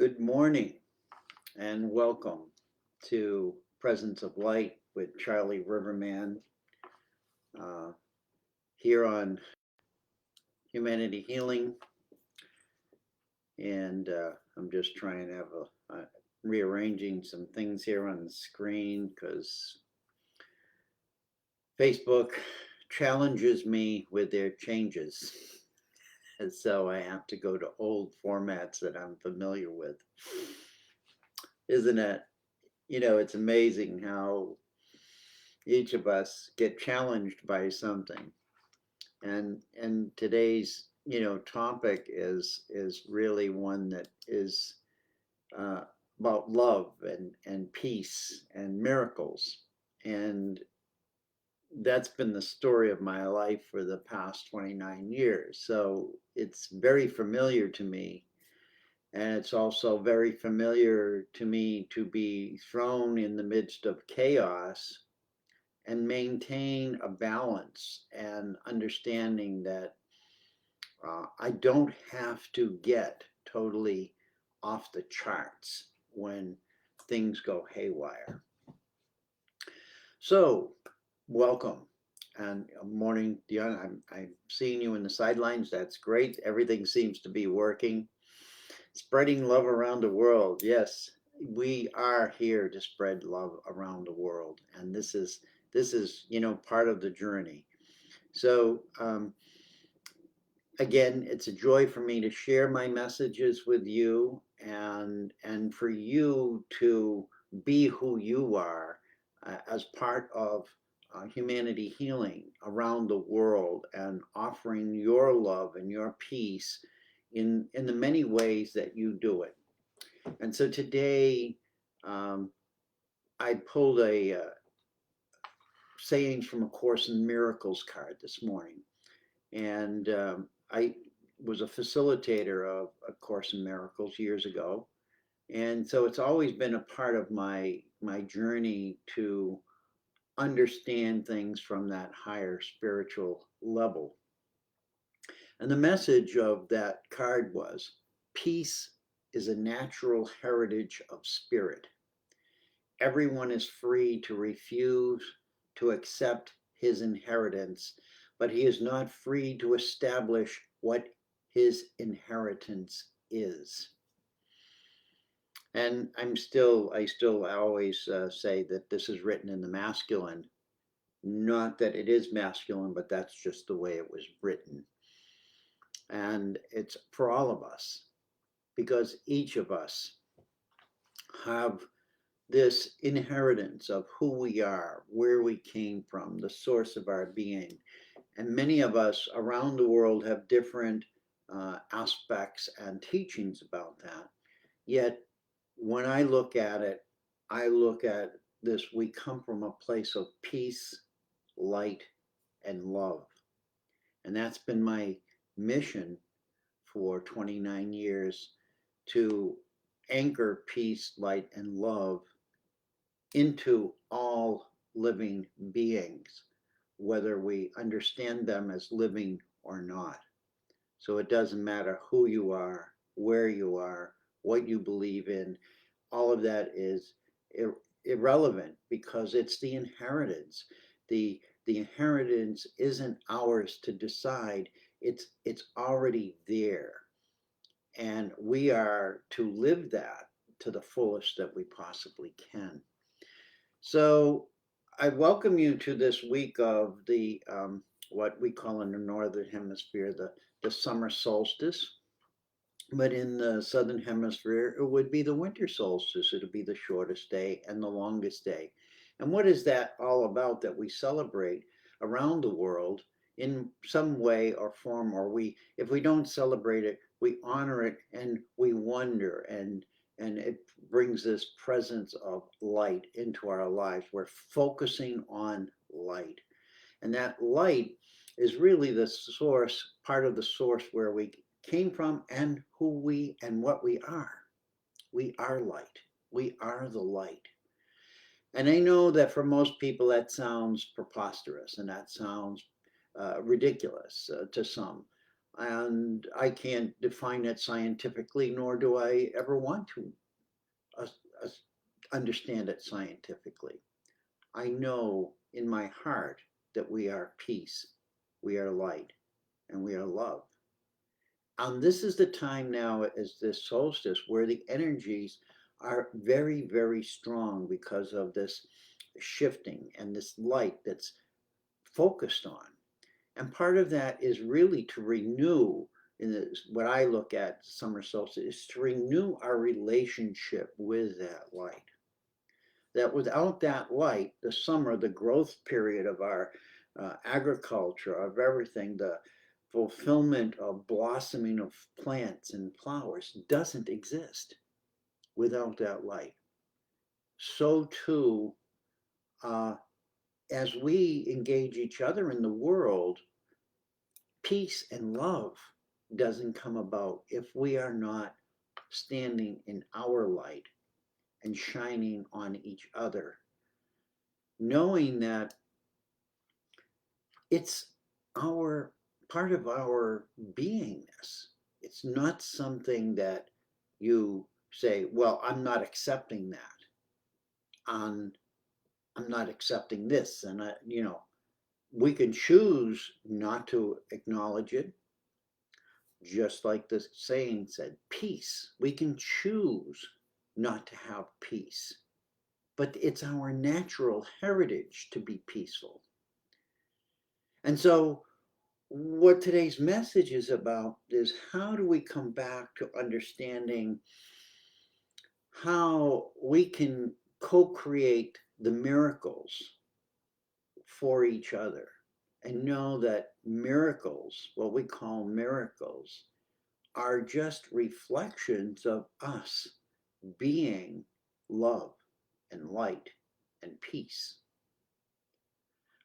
Good morning and welcome to Presence of Light with Charlie Riverman uh, here on Humanity Healing. And I'm just trying to have rearranging some things here on the screen because Facebook challenges me with their changes. And so I have to go to old formats that I'm familiar with. Isn't it? It's amazing how each of us get challenged by something. And today's topic is really one that is uh, about love and peace and miracles. And that's been the story of my life for the past 29 years. So it's very familiar to me. And it's also very familiar to me to be thrown in the midst of chaos and maintain a balance and understanding that I don't have to get totally off the charts when things go haywire. So, welcome and morning, Dion. I'm seeing you in the sidelines. That's great. Everything seems to be working. Spreading love around the world. Yes, we are here to spread love around the world, and this is part of the journey. So again, it's a joy for me to share my messages with you and for you to be who you are as part of humanity healing around the world and offering your love and your peace in the many ways that you do it. And so today, I pulled a sayings from A Course in Miracles card this morning. And I was a facilitator of A Course in Miracles years ago. And so it's always been a part of my journey to understand things from that higher spiritual level. And the message of that card was peace is a natural heritage of spirit. Everyone is free to refuse to accept his inheritance, but he is not free to establish what his inheritance is. And I always say that this is written in the masculine, not that it is masculine, but that's just the way it was written. And it's for all of us, because each of us have this inheritance of who we are, where we came from, the source of our being. And many of us around the world have different aspects and teachings about that. Yet, when I look at it, I look at this, we come from a place of peace, light, and love. And that's been my mission for 29 years, to anchor peace, light, and love into all living beings, whether we understand them as living or not. So it doesn't matter who you are, where you are, what you believe in, all of that is irrelevant because it's the inheritance. The inheritance isn't ours to decide, it's already there. And we are to live that to the fullest that we possibly can. So I welcome you to this week of the what we call in the northern hemisphere the summer solstice, but in the southern hemisphere it would be the winter solstice. It'll be the shortest day and the longest day. And what is that all about that we celebrate around the world in some way or form? Or we, if we don't celebrate it, we honor it and we wonder, and it brings this presence of light into our lives. We're focusing on light. And that light is really the source, part of the source where we came from and who we and what we are. We are light. We are the light. And I know that for most people that sounds preposterous and that sounds ridiculous to some. And I can't define it scientifically, nor do I ever want to uh, uh, understand it scientifically. I know in my heart that we are peace, we are light, and we are love. And this is the time now, as this solstice, where the energies are very, very strong because of this shifting and this light that's focused on. And part of that is really to renew, in this, what I look at summer solstice, is to renew our relationship with that light. That without that light, the summer, the growth period of our agriculture, of everything, the fulfillment of blossoming of plants and flowers doesn't exist without that light. So too, uh, as we engage each other in the world, peace and love doesn't come about if we are not standing in our light and shining on each other, knowing that it's our part of our beingness. It's not something that you say, well, I'm not accepting that. I'm, I'm not accepting this. And we can choose not to acknowledge it, just like the saying said, peace. We can choose not to have peace, but it's our natural heritage to be peaceful. And so, what today's message is about is how do we come back to understanding how we can co create the miracles for each other and know that miracles, what we call miracles, are just reflections of us being love and light and peace.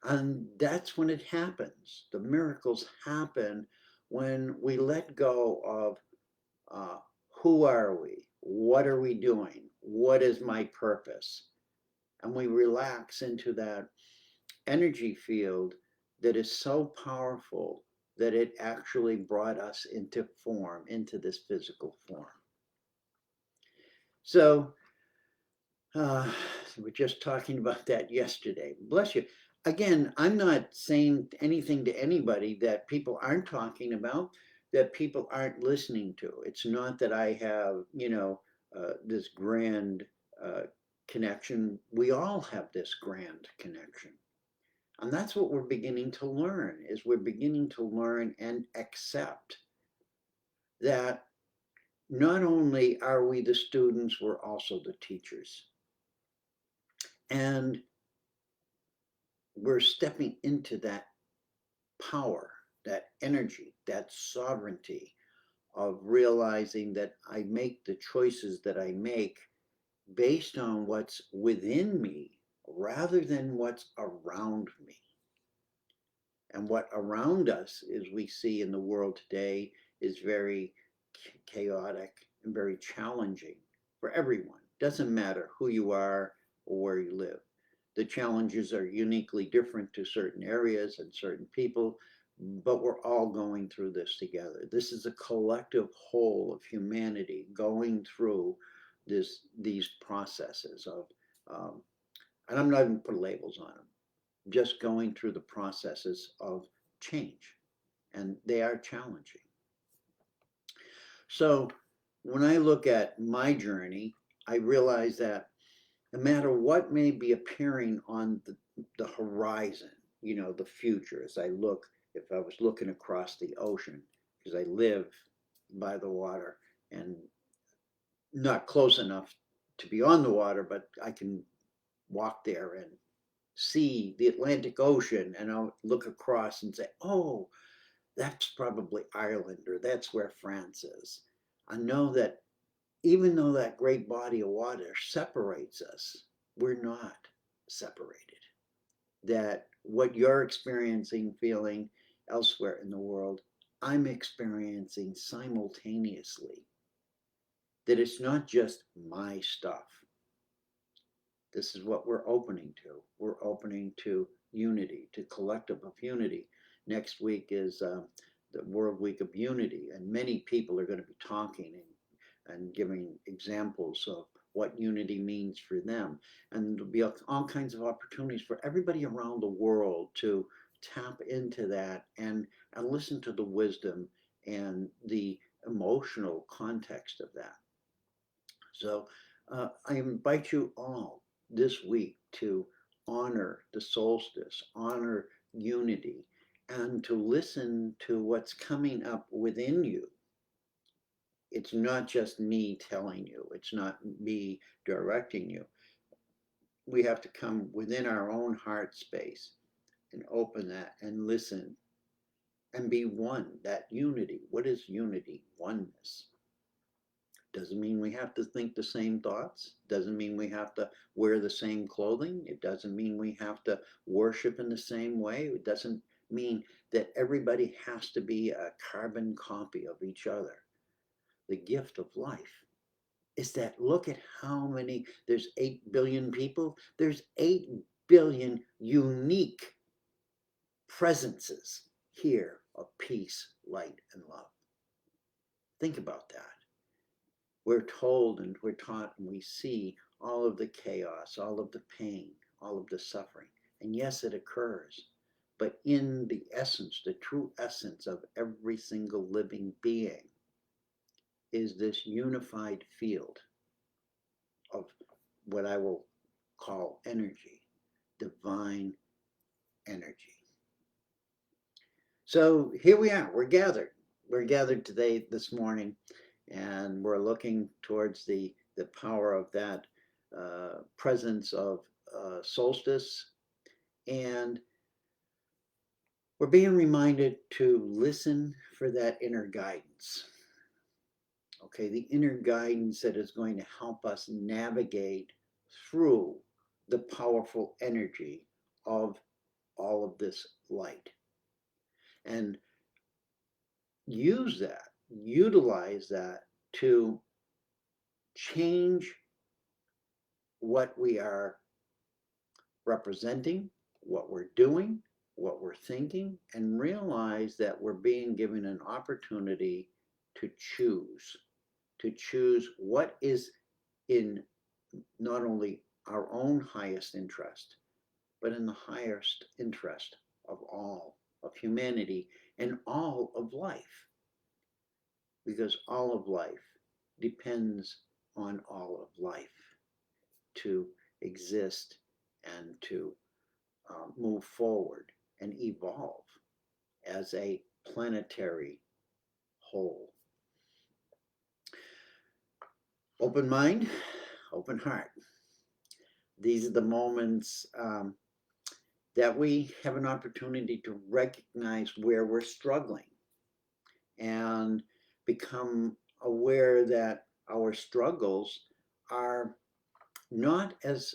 And that's when it happens. The miracles happen when we let go of uh, who are we? What are we doing? What is my purpose? And we relax into that energy field that is so powerful that it actually brought us into form, into this physical form. So, uh, we're just talking about that yesterday. Bless you. Again, I'm not saying anything to anybody that people aren't talking about, that people aren't listening to. It's not that I have, this grand uh, connection. We all have this grand connection. And that's what we're beginning to learn, is we're beginning to learn and accept that not only are we the students, we're also the teachers. And we're stepping into that power, that energy, that sovereignty of realizing that I make the choices that I make based on what's within me rather than what's around me. And what around us, as we see in the world today, is very chaotic and very challenging for everyone. Doesn't matter who you are or where you live. The challenges are uniquely different to certain areas and certain people, but we're all going through this together. This is a collective whole of humanity going through these processes of, um, and I'm not even put labels on them, just going through the processes of change, and they are challenging. So when I look at my journey, I realize that no matter what may be appearing on the horizon, the future, as I look, if I was looking across the ocean, because I live by the water and not close enough to be on the water, but I can walk there and see the Atlantic Ocean, and I'll look across and say, oh, that's probably Ireland, or that's where France is. I know that even though that great body of water separates us, we're not separated. That what you're experiencing, feeling elsewhere in the world, I'm experiencing simultaneously. That it's not just my stuff. This is what we're opening to. We're opening to unity, to collective of unity. Next week is the World Week of Unity, and many people are going to be talking and giving examples of what unity means for them. And there'll be all kinds of opportunities for everybody around the world to tap into that and listen to the wisdom and the emotional context of that. So I invite you all this week to honor the solstice, honor unity, and to listen to what's coming up within you. It's not just me telling you, it's not me directing you. We have to come within our own heart space and open that and listen and be one. That unity. What is unity? Oneness. Doesn't mean we have to think the same thoughts. Doesn't mean we have to wear the same clothing. It doesn't mean we have to worship in the same way. It doesn't mean that everybody has to be a carbon copy of each other. The gift of life is that look at how many, there's 8 billion people. There's 8 billion unique presences here of peace, light, and love. Think about that. We're told and we're taught and we see all of the chaos, all of the pain, all of the suffering. And yes, it occurs. But in the essence, the true essence of every single living being is this unified field of what I will call energy, divine energy. So here we are, we're gathered. We're gathered today, this morning, and we're looking towards the power of that presence of solstice. And we're being reminded to listen for that inner guidance. Okay, the inner guidance that is going to help us navigate through the powerful energy of all of this light. And use that, utilize that to change what we are representing, what we're doing, what we're thinking, and realize that we're being given an opportunity to choose what is in not only our own highest interest, but in the highest interest of all of humanity and all of life. Because all of life depends on all of life to exist and to move forward and evolve as a planetary whole. Open mind, open heart. These are the moments that we have an opportunity to recognize where we're struggling and become aware that our struggles are not as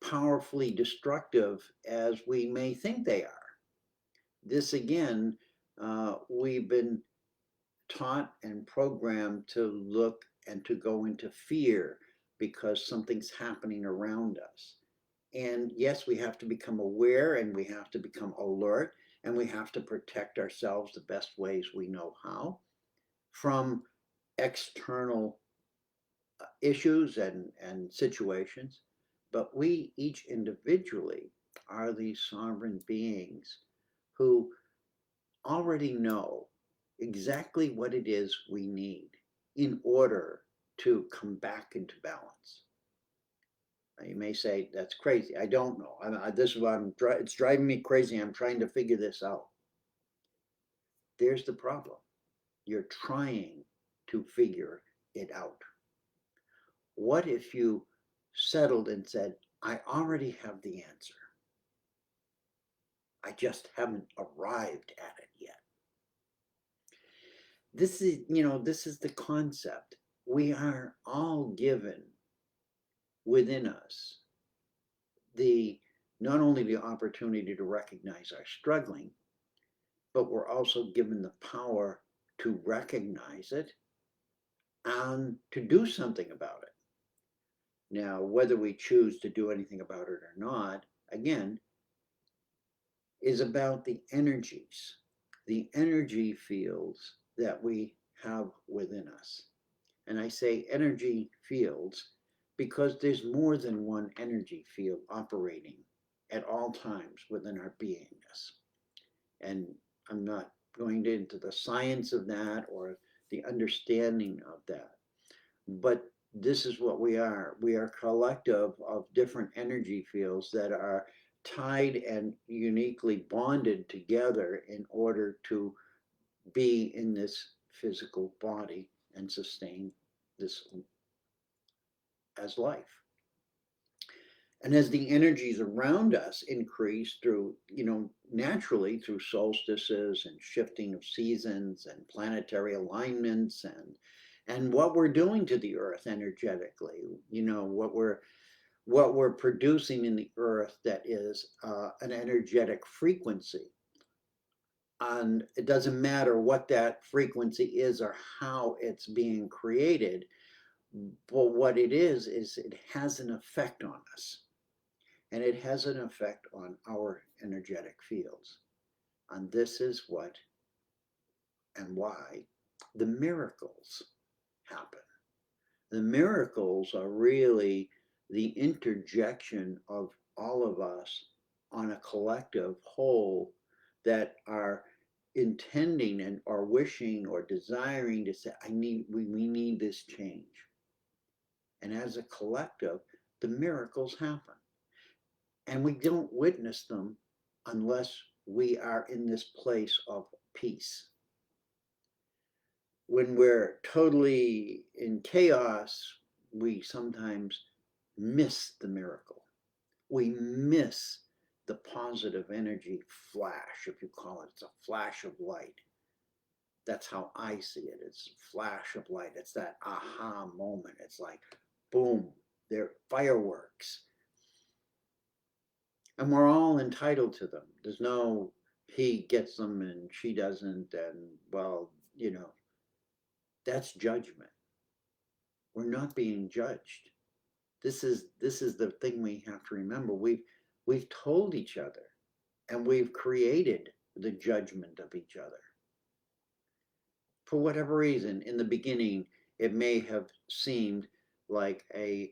powerfully destructive as we may think they are. This again, we've been taught and programmed to look and to go into fear because something's happening around us. And yes, we have to become aware and we have to become alert and we have to protect ourselves the best ways we know how from external issues and situations. But we each individually are these sovereign beings who already know exactly what it is we need in order to come back into balance. Now, you may say, that's crazy. I don't know. This is what it's driving me crazy. I'm trying to figure this out. There's the problem. You're trying to figure it out. What if you settled and said, I already have the answer. I just haven't arrived at it yet. This is the concept. We are all given within us not only the opportunity to recognize our struggling, but we're also given the power to recognize it and to do something about it. Now, whether we choose to do anything about it or not, again, is about the energies. the energy fields that we have within us. And I say energy fields because there's more than one energy field operating at all times within our beingness. And I'm not going into the science of that or the understanding of that. But this is what we are. We are a collective of different energy fields that are tied and uniquely bonded together in order to be in this physical body and sustain this as life. And as the energies around us increase through, naturally through solstices and shifting of seasons and planetary alignments and what we're doing to the earth energetically, what we're producing in the earth that is an energetic frequency. And it doesn't matter what that frequency is or how it's being created, but what it is it has an effect on us. And it has an effect on our energetic fields. And this is what and why the miracles happen. The miracles are really the interjection of all of us on a collective whole that are intending and are wishing or desiring to say, we need this change. And as a collective, the miracles happen. And we don't witness them unless we are in this place of peace. When we're totally in chaos, we sometimes miss the miracle. We miss the positive energy flash, if you call it. It's a flash of light. That's how I see it. It's a flash of light. It's that aha moment. It's like, boom, they're fireworks. And we're all entitled to them. There's no he gets them and she doesn't, and well, that's judgment. We're not being judged. This is the thing we have to remember. We've told each other and we've created the judgment of each other. For whatever reason, in the beginning, it may have seemed like a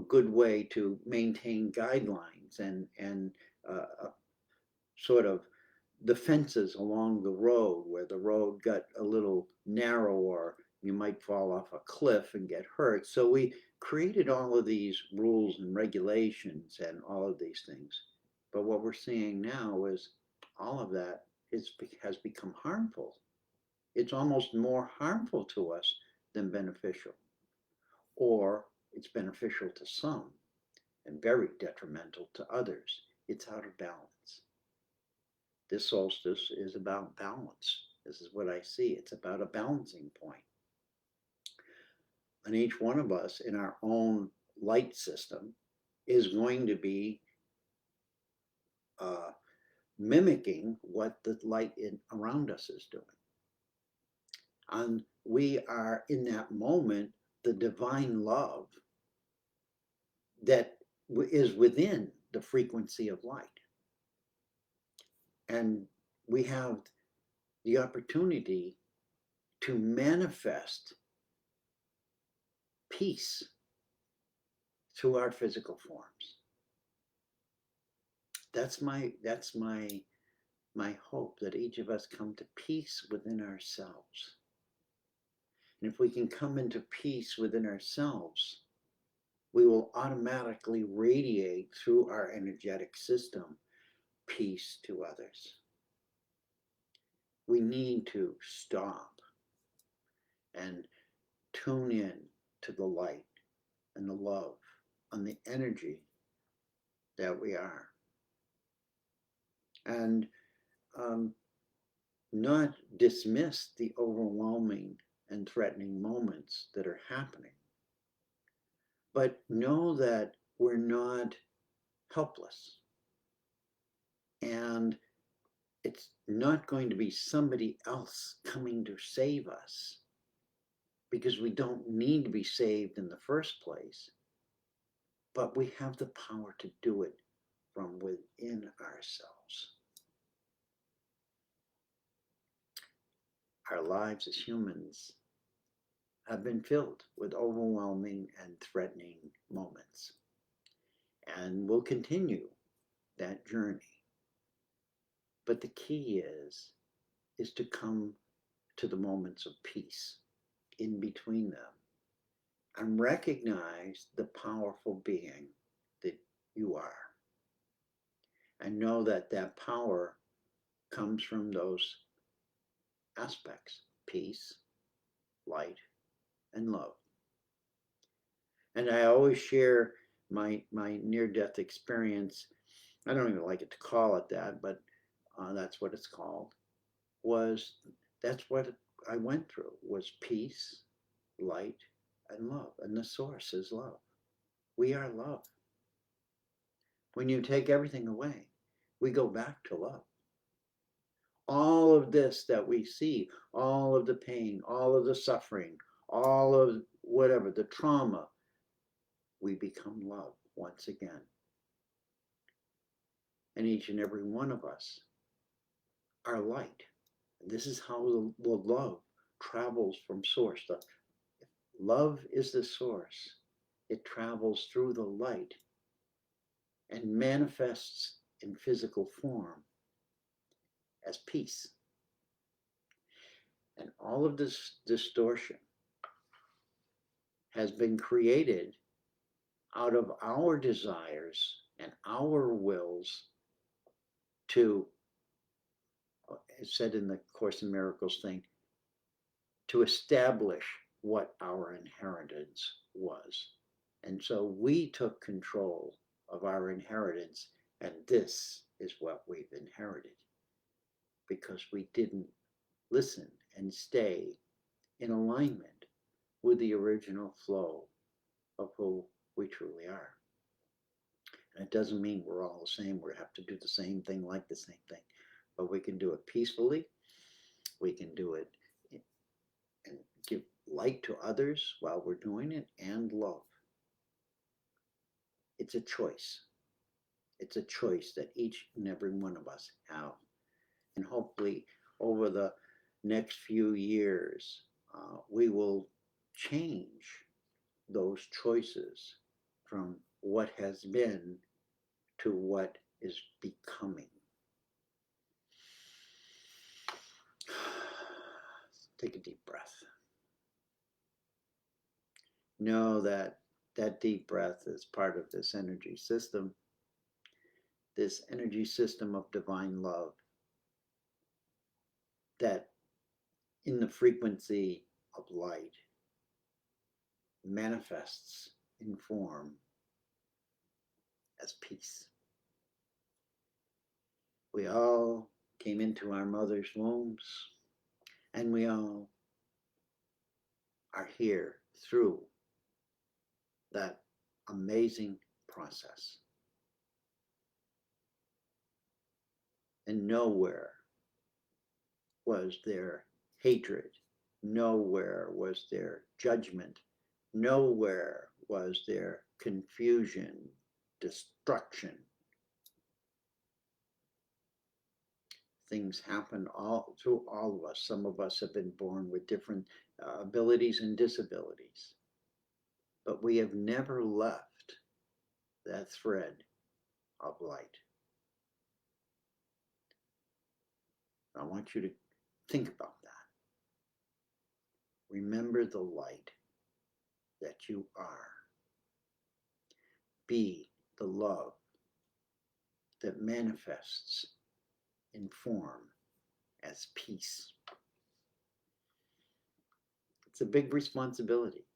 good way to maintain guidelines and sort of the fences along the road where the road got a little narrow or you might fall off a cliff and get hurt. So we created all of these rules and regulations and all of these things. But what we're seeing now is all of that has become harmful. It's almost more harmful to us than beneficial. Or it's beneficial to some and very detrimental to others. It's out of balance. This solstice is about balance. This is what I see. It's about a balancing point. And each one of us in our own light system is going to be mimicking what the light around us is doing. And we are in that moment, the divine love that is within the frequency of light. And we have the opportunity to manifest peace through our physical forms. That's my hope, that each of us come to peace within ourselves. And if we can come into peace within ourselves, we will automatically radiate through our energetic system peace to others. We need to stop and tune in to the light and the love and the energy that we are. And not dismiss the overwhelming and threatening moments that are happening, but know that we're not helpless. And it's not going to be somebody else coming to save us, because we don't need to be saved in the first place, but we have the power to do it from within ourselves. our lives as humans have been filled with overwhelming and threatening moments. And we'll continue that journey. But the key is to come to the moments of peace in between them and recognize the powerful being that you are. And know that that power comes from those aspects: peace, light, and love. And I always share my near-death experience. I don't even like it to call it that, but that's what it's called. That's what I went through, was peace, light, and love. And the source is love. We are love. When you take everything away, we go back to love. All of this that we see, all of the pain, all of the suffering, all of whatever, the trauma, we become love once again. And each and every one of us are light. And this is how the love travels from source. The love is the source. It travels through the light and manifests in physical form as peace. And all of this distortion has been created out of our desires and our wills to, it's said in the Course in Miracles thing, to establish what our inheritance was. And so we took control of our inheritance, and this is what we've inherited because we didn't listen and stay in alignment with the original flow of who we truly are. And it doesn't mean we're all the same. We have to do the same thing, like the same thing, but we can do it peacefully. We can do it and give light to others while we're doing it, and love. It's a choice. It's a choice that each and every one of us have. And hopefully over the next few years, we will change those choices from what has been to what is becoming. Take a deep breath. Know that that deep breath is part of this energy system of divine love, that in the frequency of light manifests in form as peace. We all came into our mother's wombs, and we all are here through that amazing process. And nowhere was there hatred, nowhere was there judgment, nowhere was there confusion, destruction. Things happen all through all of us. Some of us have been born with different abilities and disabilities, but we have never left that thread of light. I want you to think about that. Remember the light that you are. Be the love that manifests in form as peace. It's a big responsibility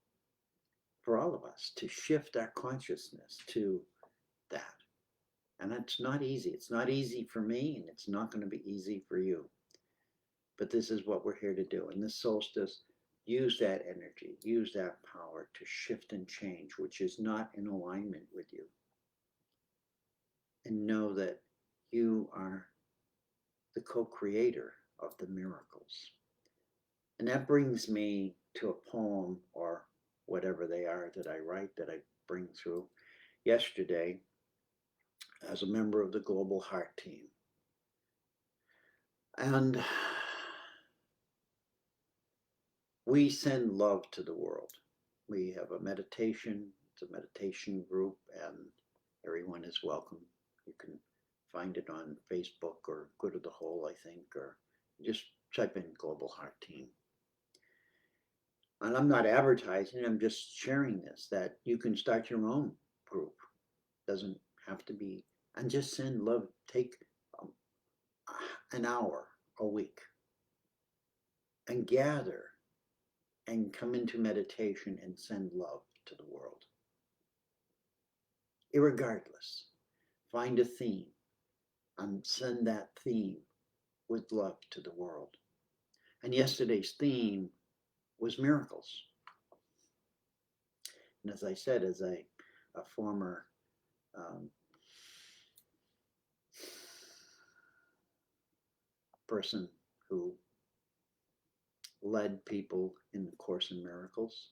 for all of us to shift our consciousness to that. And it's not easy. It's not easy for me, and it's not going to be easy for you. But this is what we're here to do. And this solstice, use that energy, use that power to shift and change, which is not in alignment with you. And know that you are the co-creator of the miracles. And that brings me to a poem, or whatever they are that I write, that I bring through. Yesterday, as a member of the Global Heart team. And We send love to the world. We have a meditation, it's a meditation group, and everyone is welcome. You can find it on Facebook or go to the Hole, I think, or just type in Global Heart Team. And I'm not advertising, I'm just sharing this, that you can start your own group. Doesn't have to be, and just send love. Take um, an hour a week and gather and come into meditation and send love to the world. Irregardless, find a theme and send that theme with love to the world. And yesterday's theme was miracles. And as I said, as a former person who led people in the Course in Miracles,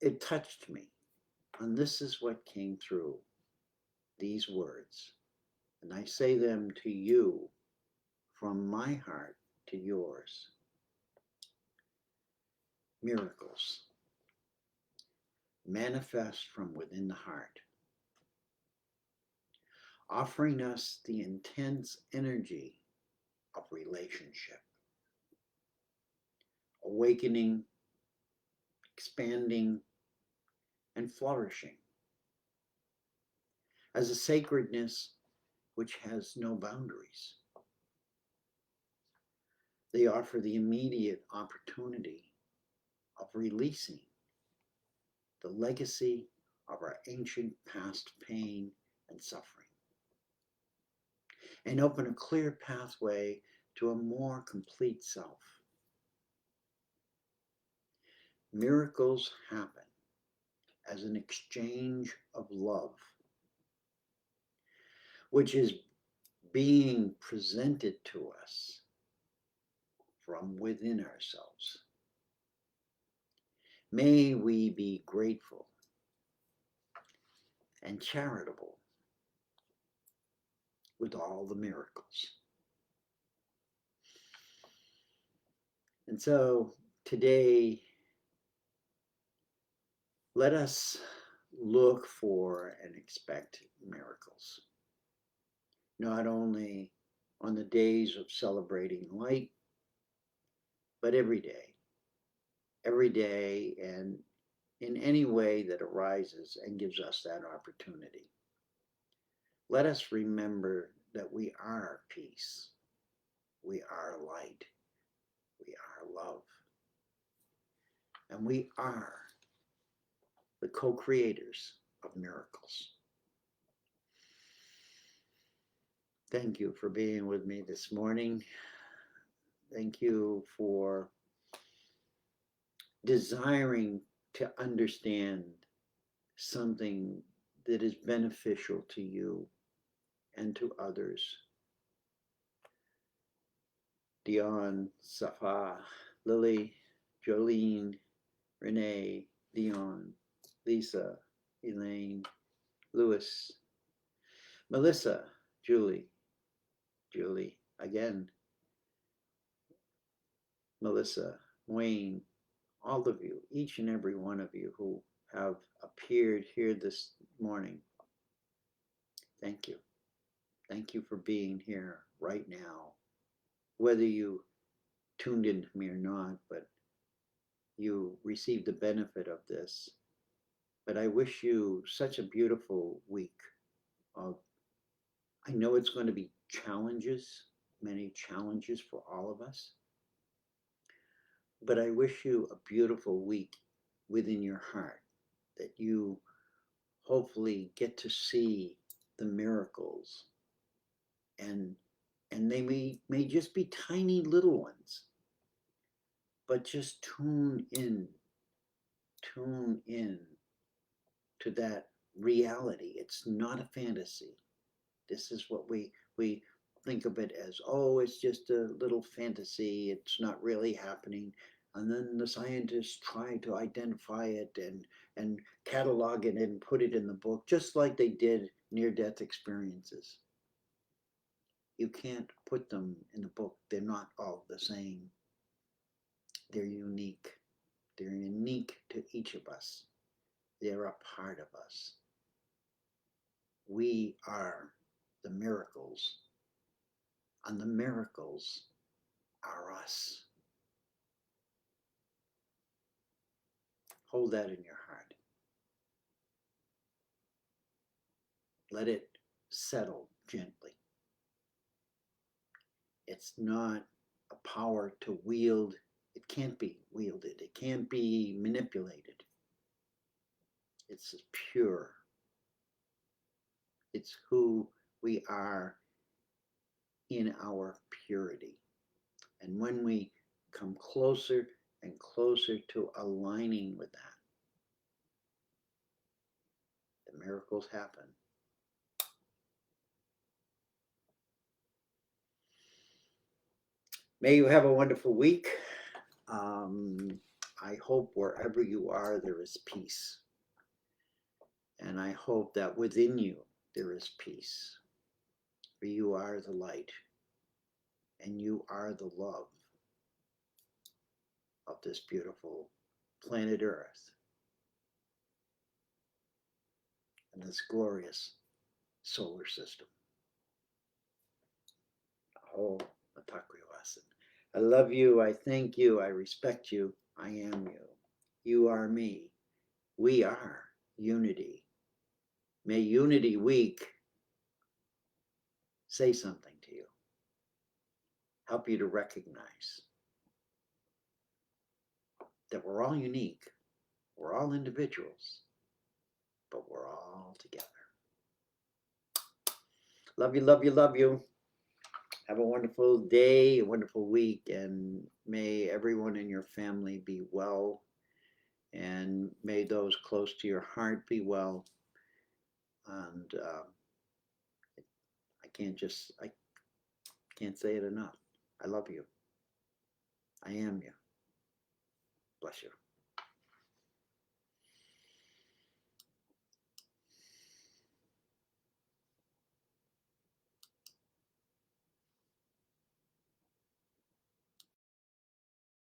it touched me. And this is what came through these words. And I say them to you from my heart to yours. Miracles manifest from within the heart, offering us the intense energy of relationship, awakening, expanding, and flourishing as a sacredness which has no boundaries. They offer the immediate opportunity of releasing the legacy of our ancient past pain and suffering, and open a clear pathway to a more complete self. Miracles happen as an exchange of love, which is being presented to us from within ourselves. May we be grateful and charitable with all the miracles. And so today, let us look for and expect miracles, not only on the days of celebrating light, but every day, and in any way that arises and gives us that opportunity. Let us remember that we are peace, we are light, we are love, and we are the co-creators of miracles. Thank you for being with me this morning. Thank you for desiring to understand something that is beneficial to you and to others. Dion, Safa, Lily, Jolene, Renee, Dion, Lisa, Elaine, Louis, Melissa, Julie, again, Melissa, Wayne, all of you, each and every one of you who have appeared here this morning. Thank you. Thank you for being here right now. Whether you tuned into me or not, but you received the benefit of this. But I wish you such a beautiful week of, I know it's going to be challenges, many challenges for all of us. But I wish you a beautiful week within your heart, that you hopefully get to see the miracles, and they may just be tiny little ones, but just tune in to that reality. It's not a fantasy. This is what we think of it as, oh, it's just a little fantasy, it's not really happening. And then the scientists try to identify it and catalog it and put it in the book, just like they did near-death experiences. You can't put them in a book. They're not all the same. They're unique. They're unique to each of us. They're a part of us. We are the miracles, and the miracles are us. Hold that in your heart. Let it settle gently. It's not a power to wield. It can't be wielded. It can't be manipulated. It's pure. It's who we are in our purity. And when we come closer and closer to aligning with that, the miracles happen. May you have a wonderful week. I hope wherever you are, there is peace. And I hope that within you, there is peace. For you are the light, and you are the love of this beautiful planet Earth and this glorious solar system. Oh, Matakuyawasan. I love you. I thank you. I respect you. I am you. You are me. We are unity. May Unity Week say something to you, help you to recognize that we're all unique, we're all individuals, but we're all together. Love you, love you, love you. Have a wonderful day, a wonderful week, and may everyone in your family be well, and may those close to your heart be well. And I can't say it enough. I love you. I am you. Bless you.